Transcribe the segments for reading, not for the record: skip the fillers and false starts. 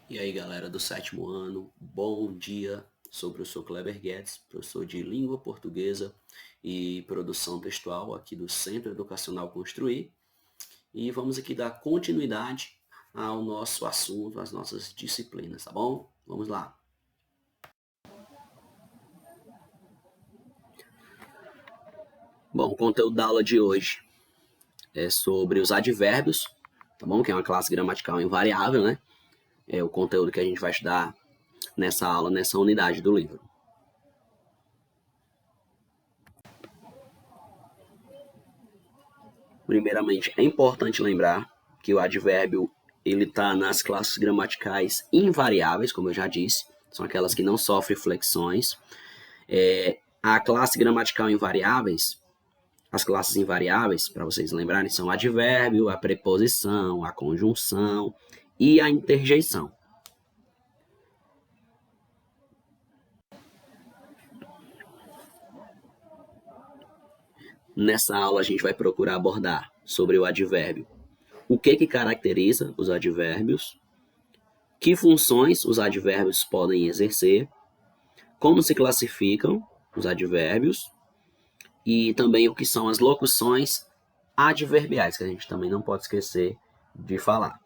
E aí, galera do sétimo ano, bom dia. Sou o professor Kleber Guedes, professor de Língua Portuguesa e Produção Textual aqui do Centro Educacional Construir. E vamos aqui dar continuidade ao nosso assunto, às nossas disciplinas, tá bom? Vamos lá. Bom, o conteúdo da aula de hoje é sobre os advérbios, tá bom? Que é uma classe gramatical invariável, né? É o conteúdo que a gente vai estudar nessa aula, nessa unidade do livro. Primeiramente, é importante lembrar que o advérbio ele está nas classes gramaticais invariáveis, como eu já disse, são aquelas que não sofrem flexões. A classe gramatical invariáveis, as classes invariáveis, para vocês lembrarem, são o advérbio, a preposição, a conjunção e a interjeição. Nessa aula a gente vai procurar abordar sobre o advérbio. O que caracteriza os advérbios? Que funções os advérbios podem exercer? Como se classificam os advérbios? E também o que são as locuções adverbiais, que a gente também não pode esquecer de falar.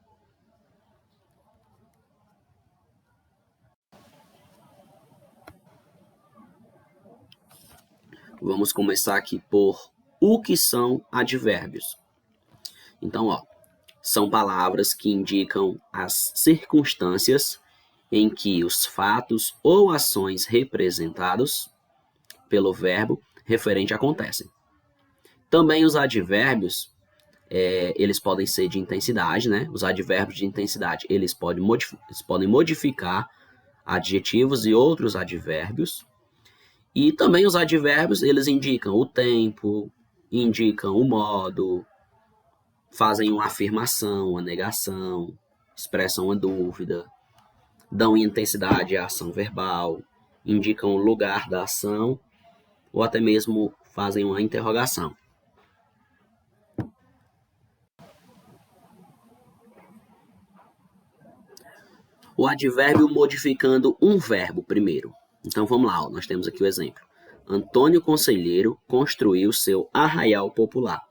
Vamos começar aqui por o que são advérbios. Então, são palavras que indicam as circunstâncias em que os fatos ou ações representados pelo verbo referente acontecem. Também os advérbios, eles podem ser de intensidade, né? Os advérbios de intensidade, eles podem modificar adjetivos e outros advérbios. E também os advérbios, eles indicam o tempo, indicam o modo, fazem uma afirmação, uma negação, expressam uma dúvida, dão intensidade à ação verbal, indicam o lugar da ação ou até mesmo fazem uma interrogação. O advérbio modificando um verbo primeiro. Então vamos lá, nós temos aqui o exemplo. Antônio Conselheiro construiu seu arraial popular.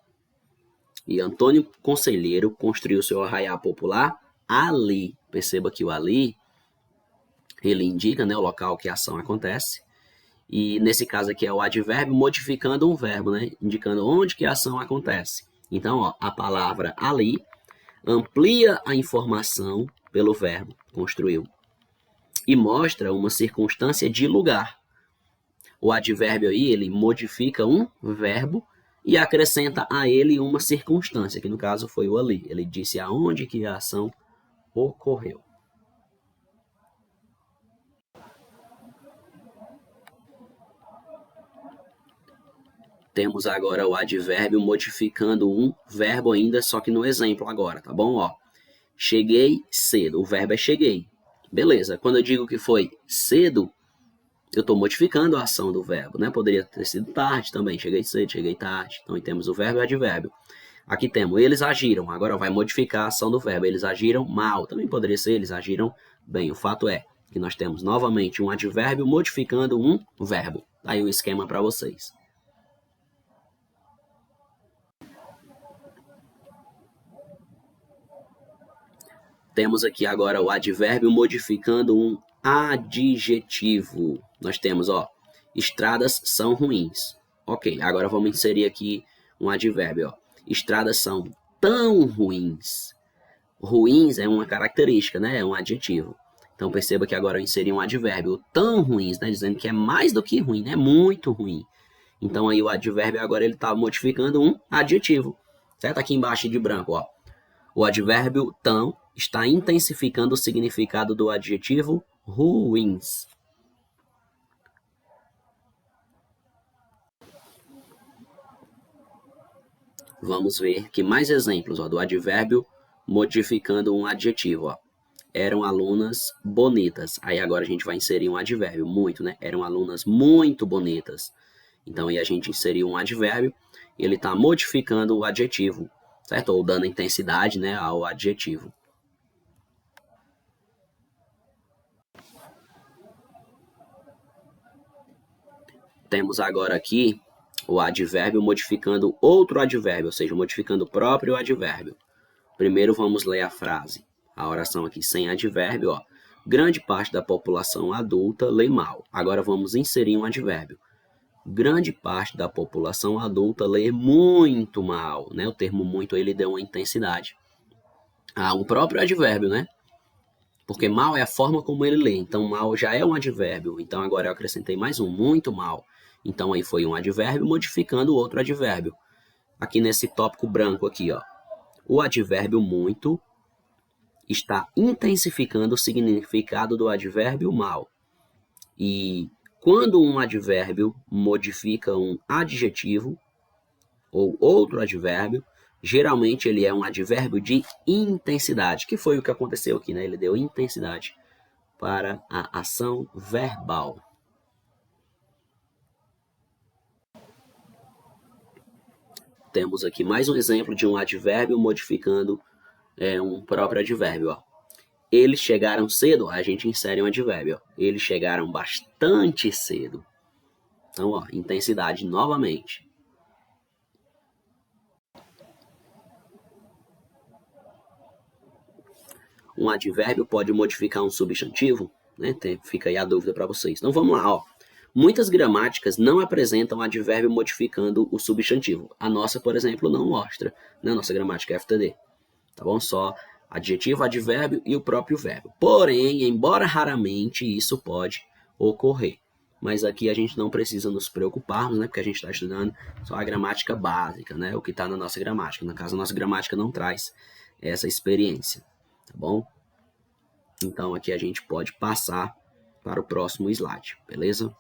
E Antônio Conselheiro construiu seu arraial popular ali. Perceba que o ali, ele indica, né, o local que a ação acontece. E nesse caso aqui é o advérbio modificando um verbo, né, indicando onde que a ação acontece. Então, a palavra ali amplia a informação pelo verbo construiu e mostra uma circunstância de lugar. O advérbio aí, ele modifica um verbo e acrescenta a ele uma circunstância, que no caso foi o ali. Ele disse aonde que a ação ocorreu. Temos agora o advérbio modificando um verbo ainda, só que no exemplo agora, tá bom? Cheguei cedo, o verbo é cheguei. Beleza, quando eu digo que foi cedo, eu estou modificando a ação do verbo, né? Poderia ter sido tarde também, cheguei cedo, cheguei tarde. Então, temos o verbo e o advérbio. Aqui temos, eles agiram, agora vai modificar a ação do verbo. Eles agiram mal, também poderia ser, eles agiram bem. O fato é que nós temos novamente um advérbio modificando um verbo. Aí o esquema para vocês. Temos aqui agora o advérbio modificando um adjetivo. Nós temos, estradas são ruins. Ok, agora vamos inserir aqui um advérbio, Estradas são tão ruins. Ruins é uma característica, né? É um adjetivo. Então perceba que agora eu inseri um advérbio, tão ruins, né? Dizendo que é mais do que ruim, né? Muito ruim. Então aí o advérbio agora ele está modificando um adjetivo. Certo? Aqui embaixo de branco, O advérbio tão está intensificando o significado do adjetivo ruins. Vamos ver que mais exemplos do advérbio modificando um adjetivo. Eram alunas bonitas. Aí agora a gente vai inserir um advérbio, muito, né? Eram alunas muito bonitas. Então aí a gente inseriu um advérbio e ele está modificando o adjetivo, certo? Ou dando intensidade, né, ao adjetivo. Temos agora aqui o advérbio modificando outro advérbio, ou seja, modificando o próprio advérbio. Primeiro vamos ler a frase, a oração aqui sem advérbio, ó. Grande parte da população adulta lê mal. Agora vamos inserir um advérbio. Grande parte da população adulta lê muito mal, né? O termo muito ele deu uma intensidade. Um próprio advérbio, né? Porque mal é a forma como ele lê. Então, mal já é um advérbio. Então, agora eu acrescentei mais um, muito mal. Então, aí foi um advérbio modificando o outro advérbio. Aqui nesse tópico branco aqui, ó. O advérbio muito está intensificando o significado do advérbio mal. E quando um advérbio modifica um adjetivo ou outro advérbio, geralmente ele é um advérbio de intensidade, que foi o que aconteceu aqui, né? Ele deu intensidade para a ação verbal. Temos aqui mais um exemplo de um advérbio modificando um próprio advérbio. Ó. Eles chegaram cedo, a gente insere um advérbio. Ó. Eles chegaram bastante cedo. Então, ó, intensidade novamente. Um advérbio pode modificar um substantivo? Né? Fica aí a dúvida para vocês. Então, vamos lá. Ó. Muitas gramáticas não apresentam advérbio modificando o substantivo. A nossa, por exemplo, não mostra. Né? Nossa gramática é FTD. Tá bom? Só adjetivo, advérbio e o próprio verbo. Porém, embora raramente isso pode ocorrer. Mas aqui a gente não precisa nos preocuparmos, né? Porque a gente está estudando só a gramática básica, né? O que está na nossa gramática. No caso, a nossa gramática não traz essa experiência, tá bom? Então, aqui a gente pode passar para o próximo slide, beleza?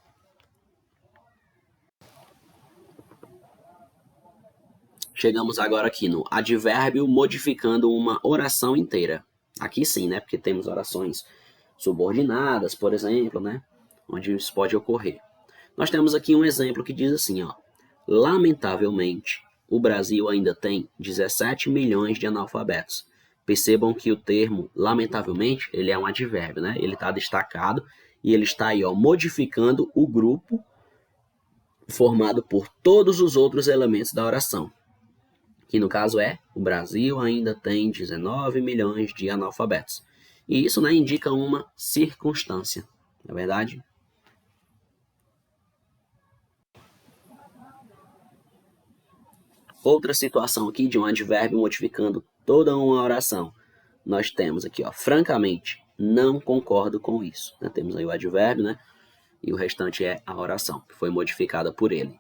Chegamos agora aqui no advérbio modificando uma oração inteira. Aqui sim, né? Porque temos orações subordinadas, por exemplo, né? Onde isso pode ocorrer. Nós temos aqui um exemplo que diz assim, ó. Lamentavelmente, o Brasil ainda tem 17 milhões de analfabetos. Percebam que o termo lamentavelmente, ele é um advérbio, né? Ele está destacado e ele está aí, ó, modificando o grupo formado por todos os outros elementos da oração. Que no caso é, o Brasil ainda tem 19 milhões de analfabetos. E isso, né, indica uma circunstância, não é verdade? Outra situação aqui de um advérbio modificando toda uma oração. Nós temos aqui, ó, francamente, não concordo com isso. Né? Temos aí o advérbio, né? E o restante é a oração, que foi modificada por ele.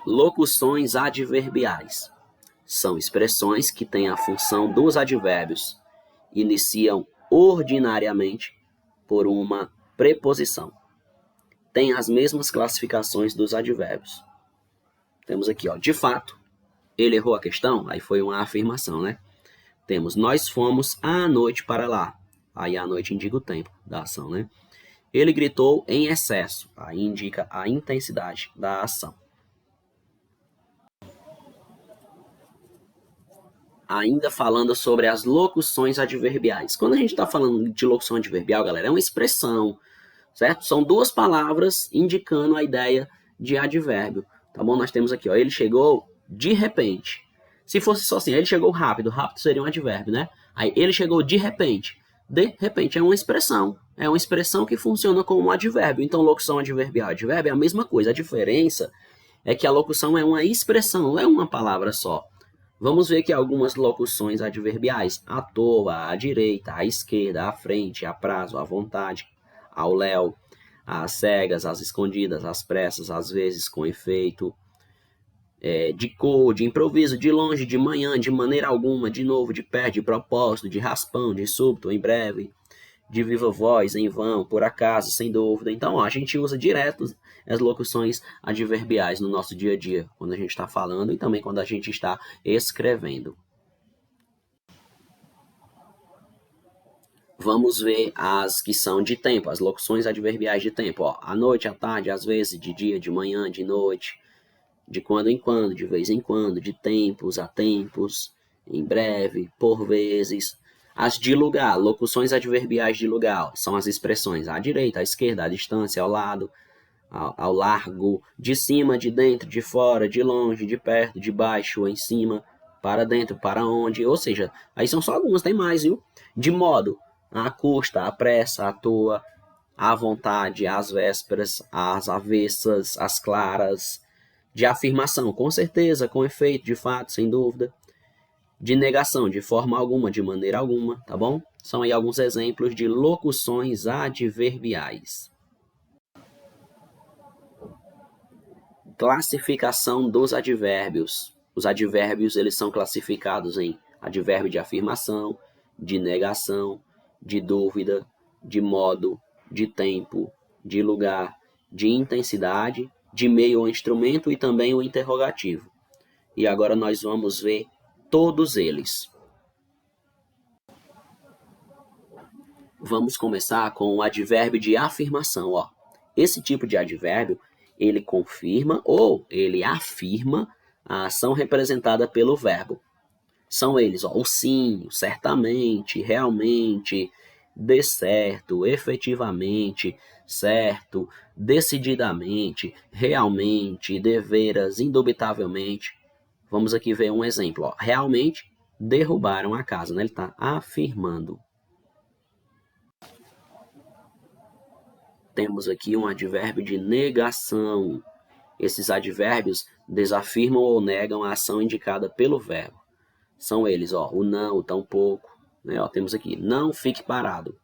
Locuções adverbiais. São expressões que têm a função dos advérbios. Iniciam ordinariamente por uma preposição. Tem as mesmas classificações dos advérbios. Temos aqui, ó, de fato, ele errou a questão, aí foi uma afirmação, né? Temos, nós fomos à noite para lá. Aí a noite indica o tempo da ação, né? Ele gritou em excesso, aí indica a intensidade da ação. Ainda falando sobre as locuções adverbiais. Quando a gente está falando de locução adverbial, galera, é uma expressão, certo? São duas palavras indicando a ideia de advérbio, tá bom? Nós temos aqui, ó, ele chegou de repente. Se fosse só assim, ele chegou rápido, rápido seria um advérbio, né? Aí ele chegou de repente é uma expressão que funciona como um advérbio. Então, locução adverbial, advérbio é a mesma coisa. A diferença é que a locução é uma expressão, não é uma palavra só. Vamos ver aqui algumas locuções adverbiais. À toa, à direita, à esquerda, à frente, a prazo, à vontade, ao léu, às cegas, às escondidas, às pressas, às vezes com efeito, de cor, de improviso, de longe, de manhã, de maneira alguma, de novo, de perto, de propósito, de raspão, de súbito, em breve, de viva voz, em vão, por acaso, sem dúvida. Então, ó, a gente usa direto as locuções adverbiais no nosso dia a dia, quando a gente está falando e também quando a gente está escrevendo. Vamos ver as que são de tempo, as locuções adverbiais de tempo. Ó, à noite, à tarde, às vezes, de dia, de manhã, de noite, de quando em quando, de vez em quando, de tempos a tempos, em breve, por vezes. As de lugar, locuções adverbiais de lugar, são as expressões à direita, à esquerda, à distância, ao lado, ao largo, de cima, de dentro, de fora, de longe, de perto, de baixo, em cima, para dentro, para onde, ou seja, aí são só algumas, tem mais, viu? De modo, à custa, à pressa, à toa, à vontade, às vésperas, às avessas, às claras. De afirmação, com certeza, com efeito, de fato, sem dúvida. De negação, de forma alguma, de maneira alguma, tá bom? São aí alguns exemplos de locuções adverbiais. Classificação dos advérbios. Os advérbios eles são classificados em advérbio de afirmação, de negação, de dúvida, de modo, de tempo, de lugar, de intensidade, de meio ou instrumento e também o interrogativo. E agora nós vamos ver todos eles. Vamos começar com o advérbio de afirmação. Ó. Esse tipo de advérbio, ele confirma ou ele afirma a ação representada pelo verbo. São eles, ó, o sim, certamente, realmente, de certo, efetivamente, certo, decididamente, realmente, deveras, indubitavelmente. Vamos aqui ver um exemplo. Ó. Realmente derrubaram a casa, né? Ele está afirmando. Temos aqui um advérbio de negação. Esses advérbios desafirmam ou negam a ação indicada pelo verbo. São eles, ó, o não, o tampouco. Né? Ó, temos aqui, não fique parado.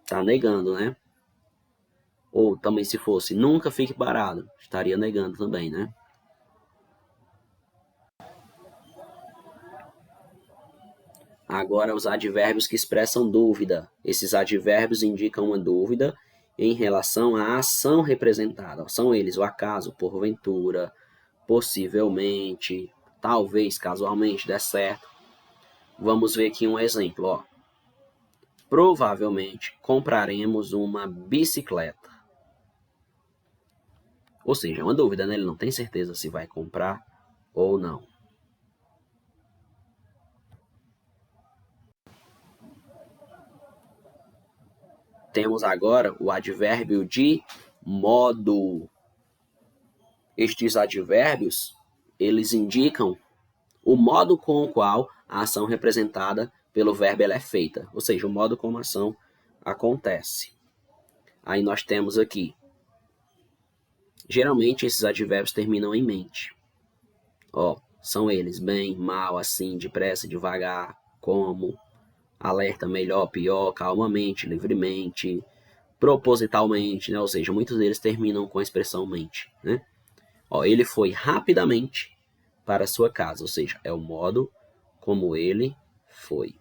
Está negando, né? Ou também se fosse, nunca fique parado. Estaria negando também, né? Agora, os advérbios que expressam dúvida. Esses advérbios indicam uma dúvida em relação à ação representada. São eles o acaso, porventura, possivelmente, talvez, casualmente, der certo. Vamos ver aqui um exemplo. Ó. Provavelmente compraremos uma bicicleta. Ou seja, é uma dúvida, né? Ele não tem certeza se vai comprar ou não. Temos agora o advérbio de modo. Estes advérbios, eles indicam o modo com o qual a ação representada pelo verbo ela é feita, ou seja, o modo como a ação acontece. Aí nós temos aqui, geralmente esses advérbios terminam em mente. Ó, são eles bem, mal, assim, depressa, devagar, como, alerta, melhor, pior, calmamente, livremente, propositalmente, né? Ou seja, muitos deles terminam com a expressão mente, né? Ó, ele foi rapidamente para sua casa, ou seja, é o modo como ele foi.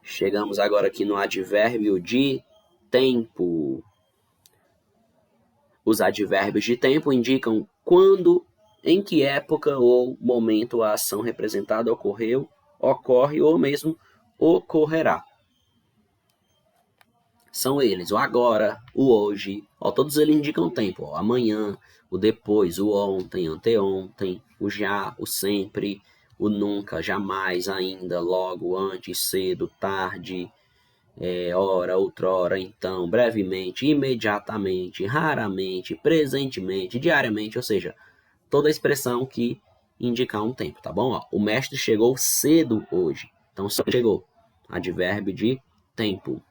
Chegamos agora aqui no advérbio de tempo. Os advérbios de tempo indicam quando, em que época ou momento a ação representada ocorreu, ocorre ou mesmo ocorrerá. São eles o agora, o hoje, ó, todos eles indicam tempo, ó, amanhã, o depois, o ontem, anteontem, o já, o sempre, o nunca, jamais, ainda, logo, antes, cedo, tarde, ora, outrora, então, brevemente, imediatamente, raramente, presentemente, diariamente, ou seja, toda expressão que indicar um tempo, tá bom? Ó, o mestre chegou cedo hoje, então chegou, advérbio de tempo.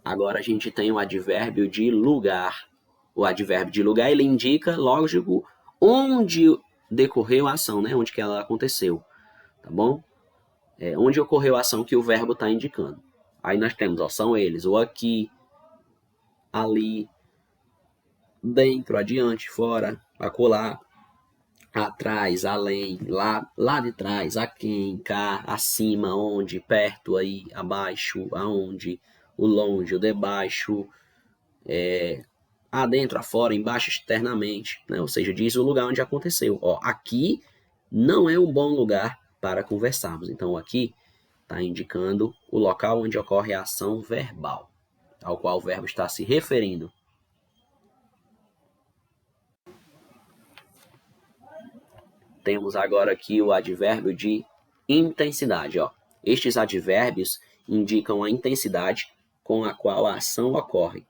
Agora a gente tem o advérbio de lugar. O advérbio de lugar ele indica, lógico, onde decorreu a ação, né? Onde que ela aconteceu, tá bom? Onde ocorreu a ação que o verbo está indicando. Aí nós temos, ó, são eles, o aqui, ali, dentro, adiante, fora, acolá, atrás, além, lá de trás, aquém, cá, acima, onde, perto, aí, abaixo, aonde, o longe, o debaixo, adentro, afora, embaixo, externamente, né? Ou seja, diz o lugar onde aconteceu. Ó, aqui não é um bom lugar para conversarmos. Então, aqui está indicando o local onde ocorre a ação verbal, ao qual o verbo está se referindo. Temos agora aqui o advérbio de intensidade. Estes advérbios indicam a intensidade com a qual a ação ocorre.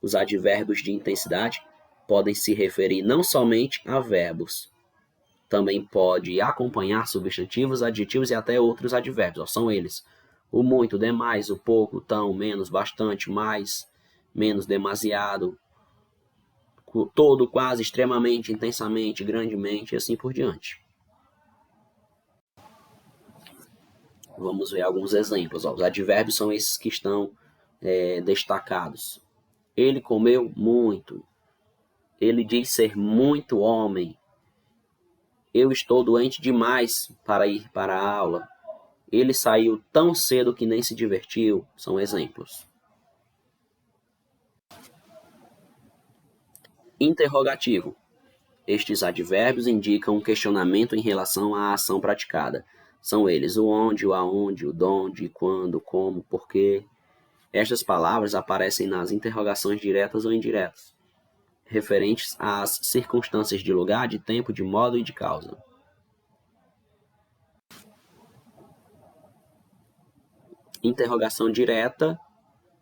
Os advérbios de intensidade podem se referir não somente a verbos, também pode acompanhar substantivos, adjetivos e até outros advérbios. São eles: o muito, demais, o pouco, tão, menos, bastante, mais, menos, demasiado, todo, quase, extremamente, intensamente, grandemente e assim por diante. Vamos ver alguns exemplos. Os advérbios são esses que estão destacados. Ele comeu muito. Ele diz ser muito homem. Eu estou doente demais para ir para a aula. Ele saiu tão cedo que nem se divertiu. São exemplos. Interrogativo. Estes advérbios indicam um questionamento em relação à ação praticada. São eles o onde, o aonde, o donde, quando, como, porquê. Estas palavras aparecem nas interrogações diretas ou indiretas, referentes às circunstâncias de lugar, de tempo, de modo e de causa. Interrogação direta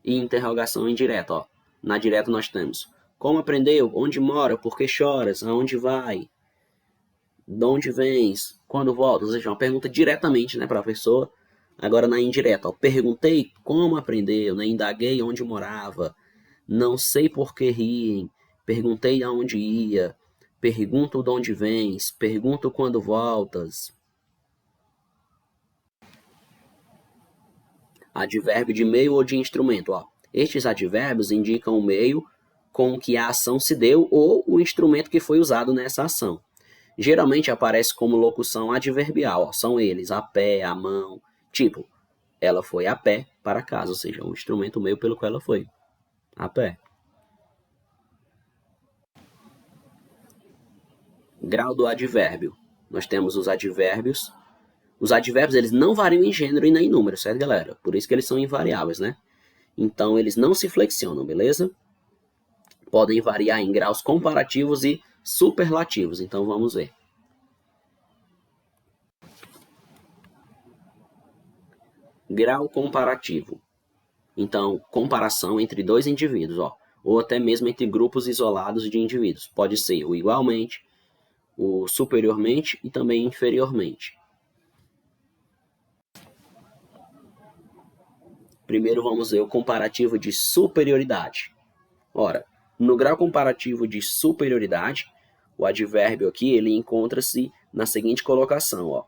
e interrogação indireta. Na direta nós temos: como aprendeu? Onde mora? Por que choras? Aonde vai? De onde vens? Quando voltas? Ou seja, uma pergunta diretamente, para a pessoa. Agora na indireta, perguntei como aprendeu, indaguei onde morava, não sei por que riem, perguntei aonde ia, pergunto de onde vens, pergunto quando voltas. Advérbio de meio ou de instrumento. Estes advérbios indicam o meio com que a ação se deu ou o instrumento que foi usado nessa ação. Geralmente aparece como locução adverbial. São eles: a pé, a mão. Tipo, ela foi a pé para casa, ou seja, o instrumento meio pelo qual ela foi. A pé. Grau do advérbio. Nós temos os advérbios. Os advérbios, eles não variam em gênero e nem em número, certo, galera? Por isso que eles são invariáveis, né? Então, eles não se flexionam, beleza? Podem variar em graus comparativos e superlativos. Então, vamos ver. Grau comparativo. Então, comparação entre dois indivíduos, ou até mesmo entre grupos isolados de indivíduos. Pode ser o igualmente, o superiormente e também inferiormente. Primeiro vamos ver o comparativo de superioridade. Ora, no grau comparativo de superioridade, o advérbio aqui ele encontra-se na seguinte colocação,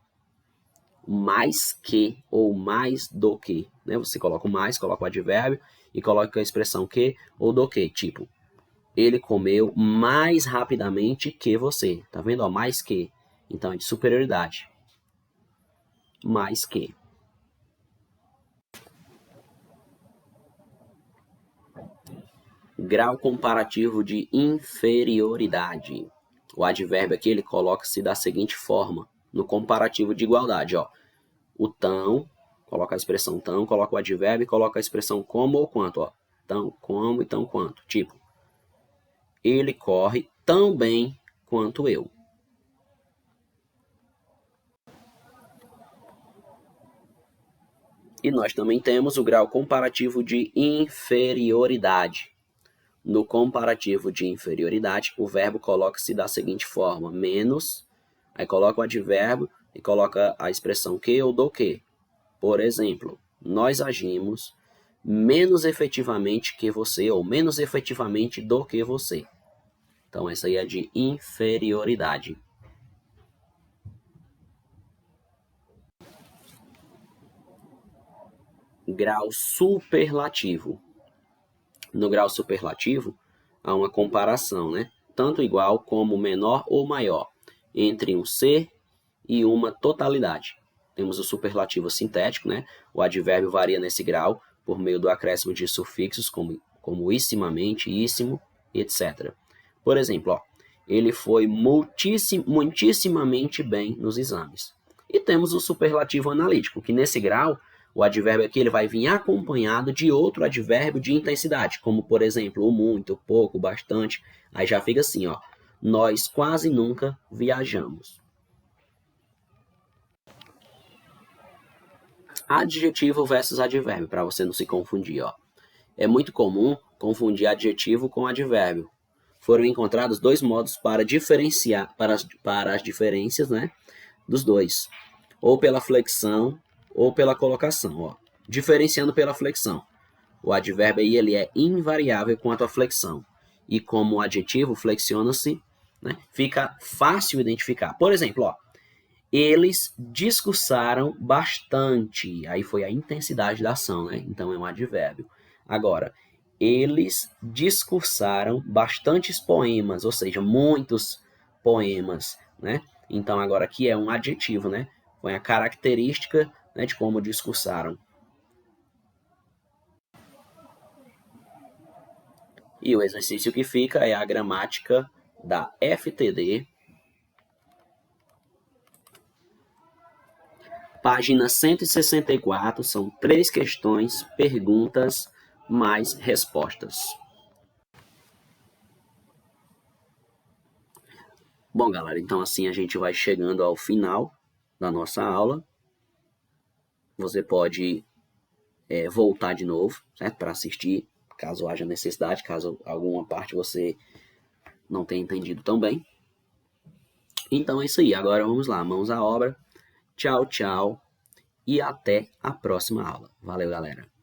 mais que ou mais do que. Você coloca o mais, coloca o advérbio e coloca a expressão que ou do que. Tipo, ele comeu mais rapidamente que você. Tá vendo? Mais que. Então é de superioridade. Mais que. Grau comparativo de inferioridade. O advérbio aqui ele coloca-se da seguinte forma, no comparativo de igualdade. O tão, coloca a expressão tão, coloca o advérbio e coloca a expressão como ou quanto. Tão, como e tão quanto. Tipo, ele corre tão bem quanto eu. E nós também temos o grau comparativo de inferioridade. No comparativo de inferioridade, o verbo coloca-se da seguinte forma: menos, aí coloca o advérbio e coloca a expressão que ou do que. Por exemplo, nós agimos menos efetivamente que você, ou menos efetivamente do que você. Então, essa aí é de inferioridade. Grau superlativo. No grau superlativo, há uma comparação, tanto igual como menor ou maior, entre um ser e uma totalidade. Temos o superlativo sintético, O advérbio varia nesse grau por meio do acréscimo de sufixos como issimamente, íssimo, etc. Por exemplo, ele foi muitissimamente bem nos exames. E temos o superlativo analítico, que nesse grau O advérbio aqui ele vai vir acompanhado de outro advérbio de intensidade, como, por exemplo, o muito, o pouco, o bastante. Aí já fica assim, ó. Nós quase nunca viajamos. Adjetivo versus advérbio, para você não se confundir, ó. É muito comum confundir adjetivo com advérbio. Foram encontrados dois modos para diferenciar, para as diferenças, né, dos dois. Ou pela flexão, ou pela colocação, ó. Diferenciando pela flexão. O advérbio aí, ele é invariável quanto à flexão. E como o adjetivo flexiona-se, né, fica fácil identificar. Por exemplo, ó, eles discursaram bastante. Aí foi a intensidade da ação, né? Então é um advérbio. Agora, eles discursaram bastantes poemas, ou seja, muitos poemas, né? Então agora aqui é um adjetivo, né? Foi a característica, né, de como discursaram. E o exercício que fica é a gramática da FTD, página 164, são 3 questões, perguntas, mais respostas. Bom, galera, então assim a gente vai chegando ao final da nossa aula. Você pode voltar de novo, certo? Para assistir, caso haja necessidade, caso alguma parte você não tenha entendido tão bem. Então é isso aí, agora vamos lá, mãos à obra. Tchau, tchau e até a próxima aula. Valeu, galera!